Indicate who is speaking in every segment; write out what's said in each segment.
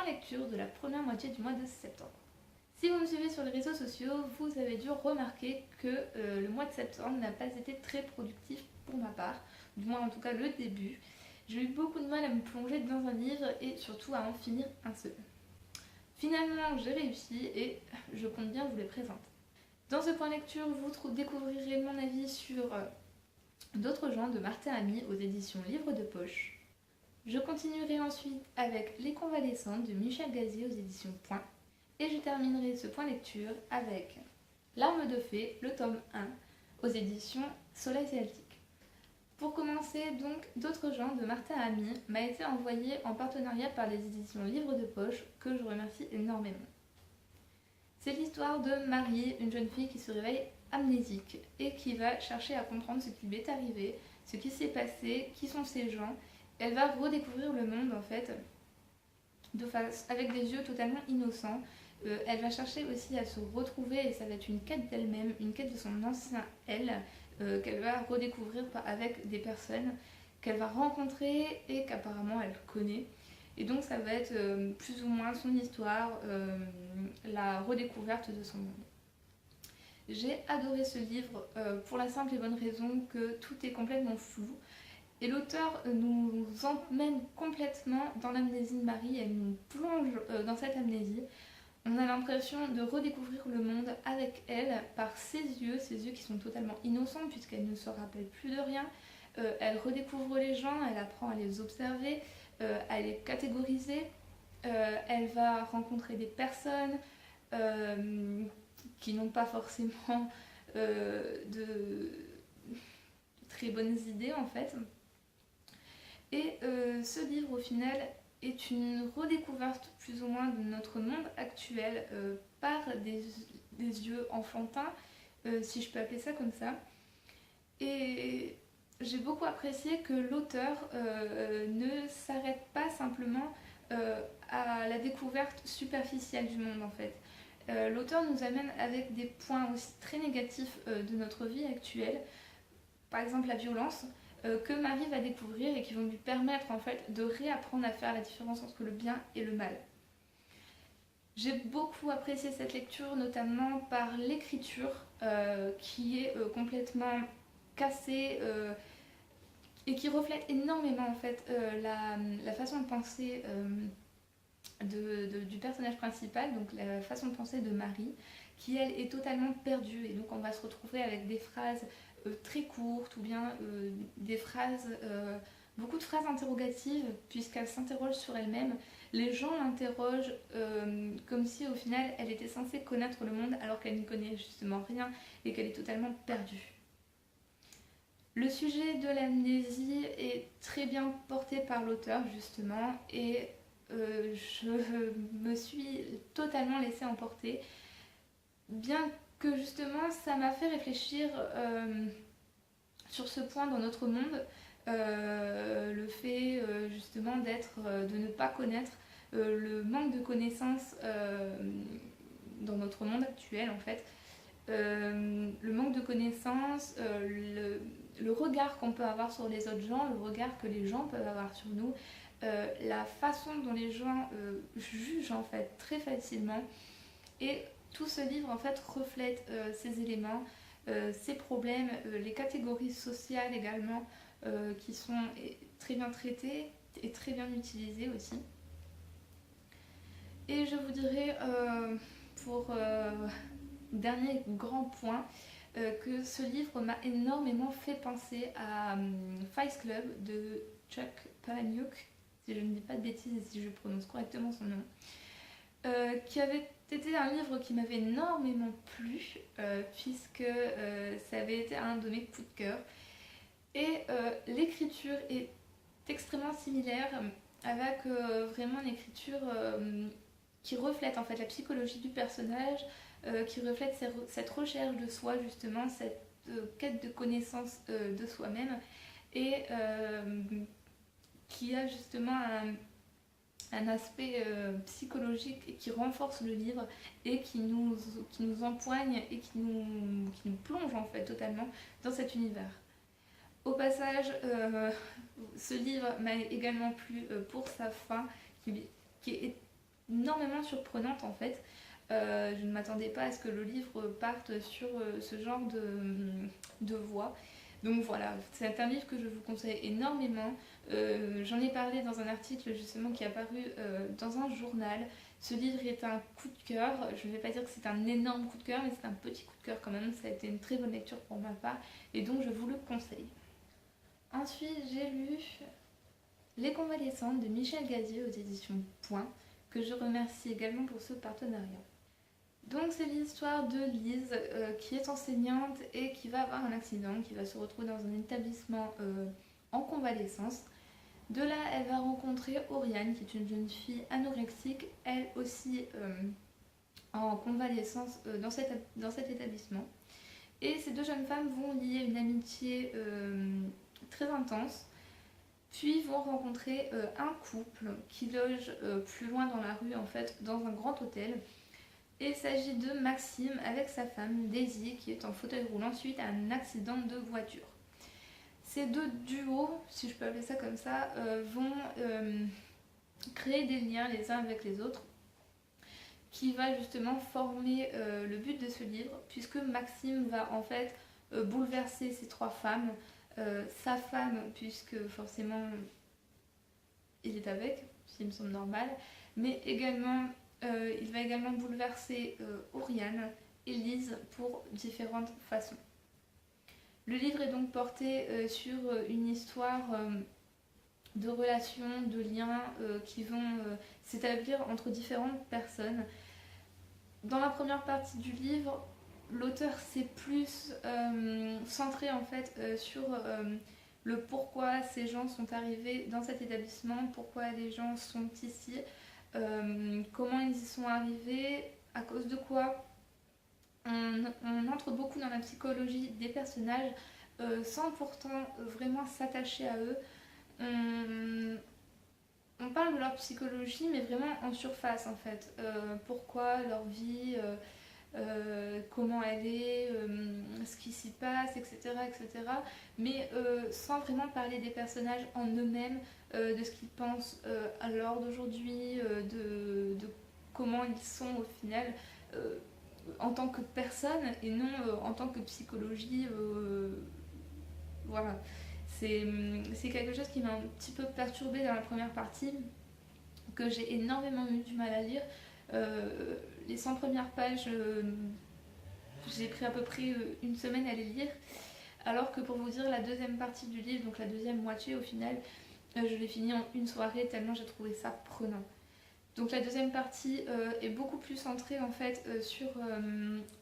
Speaker 1: lecture de la première moitié du mois de septembre. Si vous me suivez sur les réseaux sociaux, vous avez dû remarquer que le mois de septembre n'a pas été très productif pour ma part, du moins en tout cas le début. J'ai eu beaucoup de mal à me plonger dans un livre et surtout à en finir un seul. Finalement, j'ai réussi et je compte bien vous les présenter. Dans ce point lecture, vous découvrirez mon avis sur D'autres gens de Martin Ami aux éditions Livre de Poche. Je continuerai ensuite avec Les Convalescentes de Michel Gazier aux éditions Point. Et je terminerai ce point lecture avec L'arme de fée, le tome 1, aux éditions Soleil Celtique. Pour commencer, donc, D'autres gens de Martin Ami m'a été envoyé en partenariat par les éditions Livre de Poche, que je remercie énormément. C'est l'histoire de Marie, une jeune fille qui se réveille amnésique et qui va chercher à comprendre ce qui lui est arrivé, ce qui s'est passé, qui sont ces gens. Elle va redécouvrir le monde en fait avec des yeux totalement innocents. Elle va chercher aussi à se retrouver et ça va être une quête d'elle-même, une quête de son ancien elle, qu'elle va redécouvrir avec des personnes qu'elle va rencontrer et qu'apparemment elle connaît. Et donc ça va être plus ou moins son histoire, la redécouverte de son monde. J'ai adoré ce livre pour la simple et bonne raison que tout est complètement flou. Et l'auteur nous emmène complètement dans l'amnésie de Marie, elle nous plonge dans cette amnésie. On a l'impression de redécouvrir le monde avec elle par ses yeux qui sont totalement innocents puisqu'elle ne se rappelle plus de rien. Elle redécouvre les gens, elle apprend à les observer, à les catégoriser. Elle va rencontrer des personnes qui n'ont pas forcément de très bonnes idées en fait. Et ce livre au final est une redécouverte plus ou moins de notre monde actuel par des yeux enfantins, si je peux appeler ça comme ça. Et j'ai beaucoup apprécié que l'auteur ne s'arrête pas simplement à la découverte superficielle du monde en fait. L'auteur nous amène avec des points aussi très négatifs de notre vie actuelle, par exemple la violence, que Marie va découvrir et qui vont lui permettre en fait de réapprendre à faire la différence entre le bien et le mal. J'ai beaucoup apprécié cette lecture, notamment par l'écriture qui est complètement cassée et qui reflète énormément en fait la façon de penser du personnage principal, donc la façon de penser de Marie, qui elle est totalement perdue et donc on va se retrouver avec des phrases très courtes ou bien beaucoup de phrases interrogatives puisqu'elle s'interroge sur elle-même. Les gens l'interrogent comme si au final elle était censée connaître le monde alors qu'elle n'y connaît justement rien et qu'elle est totalement perdue. Le sujet de l'amnésie est très bien porté par l'auteur justement et je me suis totalement laissée emporter, bien que justement ça m'a fait réfléchir sur ce point dans notre monde, le fait justement de ne pas connaître, le manque de connaissances dans notre monde actuel en fait, le manque de connaissances, le regard qu'on peut avoir sur les autres gens, le regard que les gens peuvent avoir sur nous, la façon dont les gens jugent en fait très facilement. Et tout ce livre en fait reflète ces éléments, ces problèmes, les catégories sociales également qui sont très bien traitées et très bien utilisées aussi. Et je vous dirais pour dernier grand point que ce livre m'a énormément fait penser à Fight Club de Chuck Palahniuk, si je ne dis pas de bêtises et si je prononce correctement son nom, qui avait été un livre qui m'avait énormément plu puisque ça avait été un de mes coups de cœur et l'écriture est extrêmement similaire avec vraiment une écriture qui reflète en fait la psychologie du personnage, qui reflète cette recherche de soi justement, cette quête de connaissance de soi-même et qui a justement un aspect psychologique et qui renforce le livre et qui nous empoigne et qui nous plonge en fait totalement dans cet univers. Au passage, ce livre m'a également plu pour sa fin qui est énormément surprenante en fait. Je ne m'attendais pas à ce que le livre parte sur ce genre de voie. Donc voilà, c'est un livre que je vous conseille énormément. J'en ai parlé dans un article justement qui est apparu dans un journal. Ce livre est un coup de cœur. Je ne vais pas dire que c'est un énorme coup de cœur, mais c'est un petit coup de cœur quand même. Ça a été une très bonne lecture pour ma part et donc je vous le conseille. Ensuite, j'ai lu Les Convalescentes de Michel Gazier aux éditions Point, que je remercie également pour ce partenariat. Donc c'est l'histoire de Lise qui est enseignante et qui va avoir un accident, qui va se retrouver dans un établissement en convalescence. De là, elle va rencontrer Oriane, qui est une jeune fille anorexique, elle aussi en convalescence dans cet établissement. Et ces deux jeunes femmes vont lier une amitié très intense, puis vont rencontrer un couple qui loge plus loin dans la rue, en fait, dans un grand hôtel. Et il s'agit de Maxime avec sa femme Daisy qui est en fauteuil roulant suite à un accident de voiture. Ces deux duos, si je peux appeler ça comme ça, vont créer des liens les uns avec les autres qui va justement former le but de ce livre puisque Maxime va en fait bouleverser ces trois femmes, sa femme puisque forcément il est avec, ce qui me semble normal, mais également il va également bouleverser Oriane et Lise pour différentes façons. Le livre est donc porté sur une histoire de relations, de liens qui vont s'établir entre différentes personnes. Dans la première partie du livre, l'auteur s'est plus centré en fait sur le pourquoi ces gens sont arrivés dans cet établissement, pourquoi les gens sont ici, comment ils y sont arrivés, à cause de quoi. On entre beaucoup dans la psychologie des personnages sans pourtant vraiment s'attacher à eux. On parle de leur psychologie mais vraiment en surface en fait. Pourquoi leur vie, comment elle est, ce qui s'y passe, etc. etc. Mais sans vraiment parler des personnages en eux-mêmes, de ce qu'ils pensent à l'heure d'aujourd'hui, de comment ils sont au final en tant que personne et non en tant que psychologie. Voilà. C'est quelque chose qui m'a un petit peu perturbée dans la première partie, que j'ai énormément eu du mal à lire. Les 100 premières pages, j'ai pris à peu près une semaine à les lire, alors que pour vous dire, la deuxième partie du livre, donc la deuxième moitié au final, je l'ai fini en une soirée tellement j'ai trouvé ça prenant. Donc la deuxième partie est beaucoup plus centrée en fait sur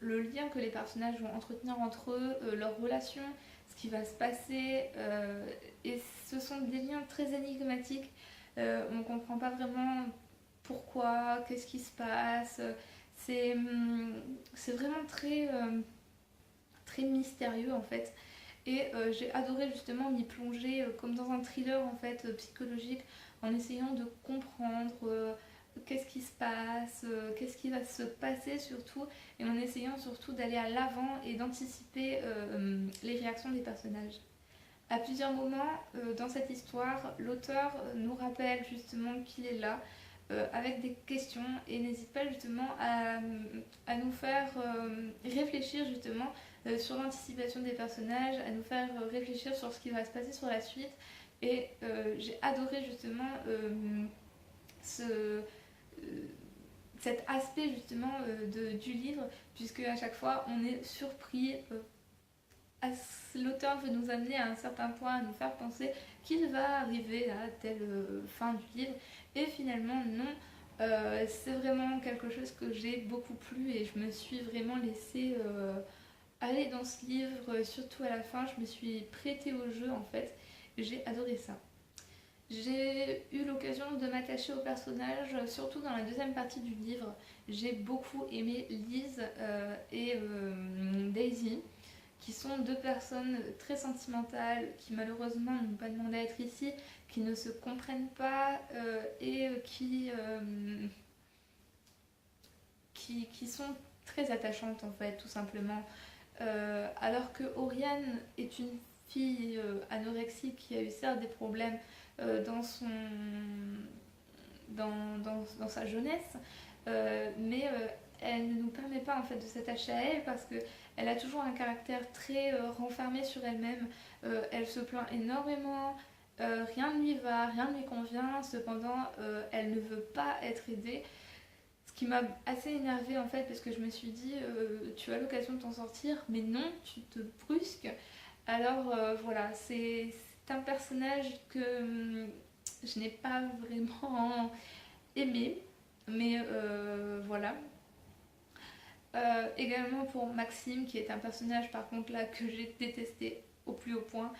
Speaker 1: le lien que les personnages vont entretenir entre eux, leurs relations, ce qui va se passer. Et ce sont des liens très énigmatiques. On ne comprend pas vraiment pourquoi, qu'est-ce qui se passe. C'est vraiment très, très mystérieux en fait. Et j'ai adoré justement m'y plonger comme dans un thriller en fait psychologique en essayant de comprendre qu'est-ce qui se passe, qu'est-ce qui va se passer surtout, et en essayant surtout d'aller à l'avant et d'anticiper les réactions des personnages. À plusieurs moments dans cette histoire, l'auteur nous rappelle justement qu'il est là avec des questions et n'hésite pas justement à nous faire réfléchir justement sur l'anticipation des personnages, à nous faire réfléchir sur ce qui va se passer sur la suite. Et j'ai adoré justement cet aspect justement du livre, puisque à chaque fois on est surpris. L'auteur veut nous amener à un certain point, à nous faire penser qu'il va arriver à telle fin du livre, et finalement non. C'est vraiment quelque chose que j'ai beaucoup plu et je me suis vraiment laissée aller dans ce livre, surtout à la fin, je me suis prêtée au jeu en fait, j'ai adoré ça. J'ai eu l'occasion de m'attacher aux personnages, surtout dans la deuxième partie du livre. J'ai beaucoup aimé Lise et Daisy, qui sont deux personnes très sentimentales, qui malheureusement n'ont pas demandé à être ici, qui ne se comprennent pas et qui sont très attachantes en fait, tout simplement. Alors que Oriane est une fille anorexique qui a eu certes des problèmes dans dans sa jeunesse, mais elle ne nous permet pas en fait de s'attacher à elle parce que elle a toujours un caractère très renfermé sur elle-même. Elle se plaint énormément, rien ne lui va, rien ne lui convient, cependant elle ne veut pas être aidée. Ce qui m'a assez énervée en fait parce que je me suis dit tu as l'occasion de t'en sortir mais non, tu te brusques. Alors voilà, c'est un personnage que je n'ai pas vraiment aimé, mais voilà. Également pour Maxime, qui est un personnage par contre là que j'ai détesté au plus haut point,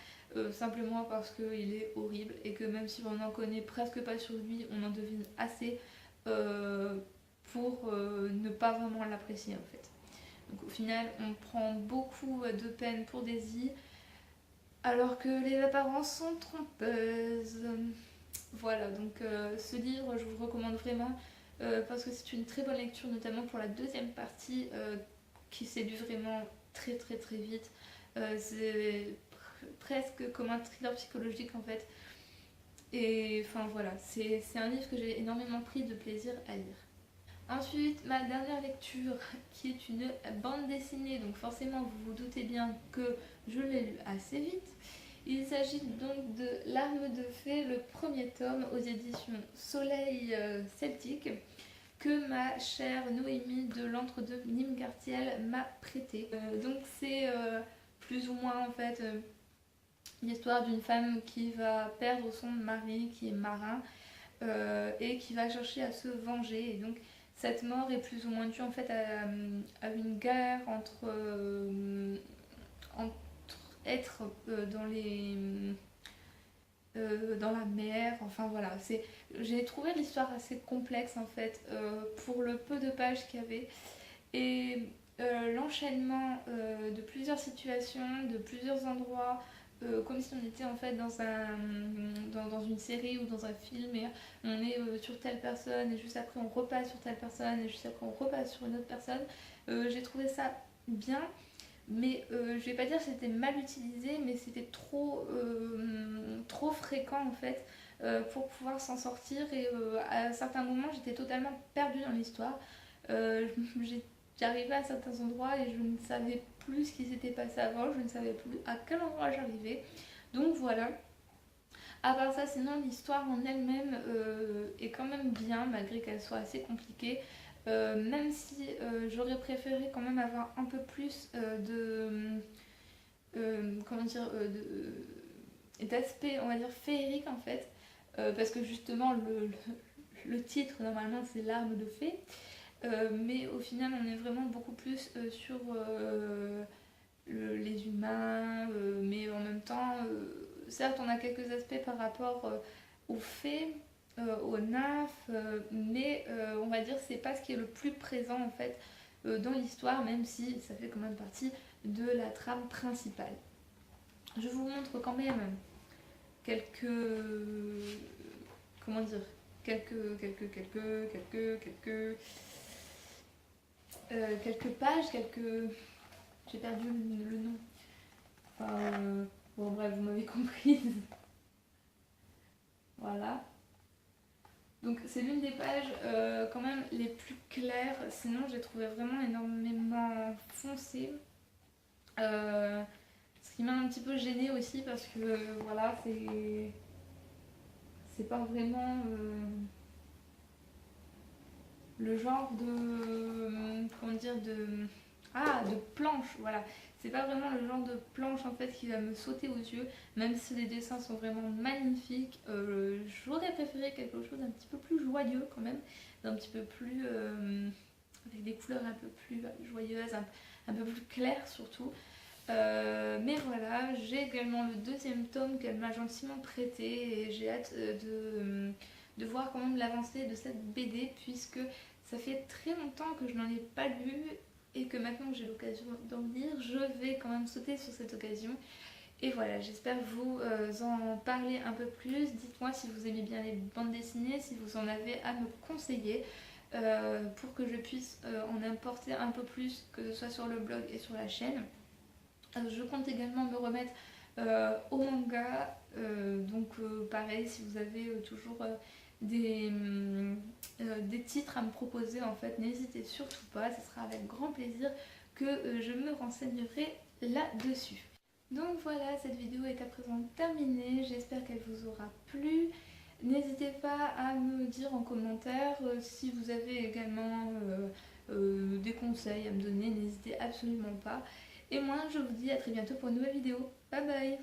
Speaker 1: simplement parce qu'il est horrible et que même si on n'en connaît presque pas sur lui, on en devine assez pour ne pas vraiment l'apprécier en fait. Donc au final, on prend beaucoup de peine pour Daisy, alors que les apparences sont trompeuses. Voilà, donc ce livre, je vous le recommande vraiment parce que c'est une très bonne lecture, notamment pour la deuxième partie qui s'est lue vraiment très très très vite. C'est presque comme un thriller psychologique en fait. Et enfin voilà, c'est un livre que j'ai énormément pris de plaisir à lire. Ensuite, ma dernière lecture qui est une bande dessinée, donc forcément vous vous doutez bien que je l'ai lue assez vite. Il s'agit donc de L'Arme de Fée, le premier tome aux éditions Soleil Celtique que ma chère Noémie de l'Entre-deux Nîmes Gartiel m'a prêté. Donc c'est plus ou moins en fait l'histoire d'une femme qui va perdre son mari qui est marin et qui va chercher à se venger. Et donc cette mort est plus ou moins due en fait à une guerre entre être dans la mer, enfin voilà, j'ai trouvé l'histoire assez complexe en fait pour le peu de pages qu'il y avait et l'enchaînement de plusieurs situations, de plusieurs endroits, comme si on était en fait dans une série ou dans un film et on est sur telle personne et juste après on repasse sur telle personne et juste après on repasse sur une autre personne. J'ai trouvé ça bien, mais je vais pas dire que c'était mal utilisé, mais c'était trop fréquent en fait pour pouvoir s'en sortir et à certains moments j'étais totalement perdue dans l'histoire. J'arrivais à certains endroits et je ne savais plus ce qui s'était passé avant, je ne savais plus à quel endroit j'arrivais. Donc voilà. À part ça, sinon l'histoire en elle-même est quand même bien, malgré qu'elle soit assez compliquée. Même si j'aurais préféré quand même avoir un peu plus comment dire, d'aspect, on va dire, féerique en fait. Parce que justement, le titre, normalement, c'est L'arme de fée. Mais au final, on est vraiment beaucoup plus sur les humains, mais en même temps, certes, on a quelques aspects par rapport aux fées, aux nymphes, mais on va dire c'est pas ce qui est le plus présent en fait dans l'histoire, même si ça fait quand même partie de la trame principale. Je vous montre quand même quelques comment dire quelques pages, j'ai perdu le nom. Enfin, bon bref, vous m'avez comprise. Voilà. Donc c'est l'une des pages quand même les plus claires, sinon j'ai trouvé vraiment énormément foncé. Ce qui m'a un petit peu gênée aussi parce que voilà, c'est pas vraiment le genre de comment dire de planche, voilà. C'est pas vraiment le genre de planche en fait qui va me sauter aux yeux, même si les dessins sont vraiment magnifiques. J'aurais préféré quelque chose d'un petit peu plus joyeux quand même, d'un petit peu plus avec des couleurs un peu plus joyeuses, un peu plus claires surtout. Mais voilà, j'ai également le deuxième tome qu'elle m'a gentiment prêté et j'ai hâte de voir quand même l'avancée de cette BD puisque ça fait très longtemps que je n'en ai pas lu et que maintenant que j'ai l'occasion d'en lire, je vais quand même sauter sur cette occasion. Et voilà, j'espère vous en parler un peu plus. Dites-moi si vous aimez bien les bandes dessinées, si vous en avez à me conseiller pour que je puisse en importer un peu plus, que ce soit sur le blog et sur la chaîne. Je compte également me remettre au manga. Donc pareil, si vous avez toujours des titres à me proposer, en fait, n'hésitez surtout pas, ce sera avec grand plaisir que je me renseignerai là-dessus. Donc voilà, cette vidéo est à présent terminée, j'espère qu'elle vous aura plu. N'hésitez pas à me dire en commentaire si vous avez également des conseils à me donner, n'hésitez absolument pas. Et moi je vous dis à très bientôt pour une nouvelle vidéo. Bye bye.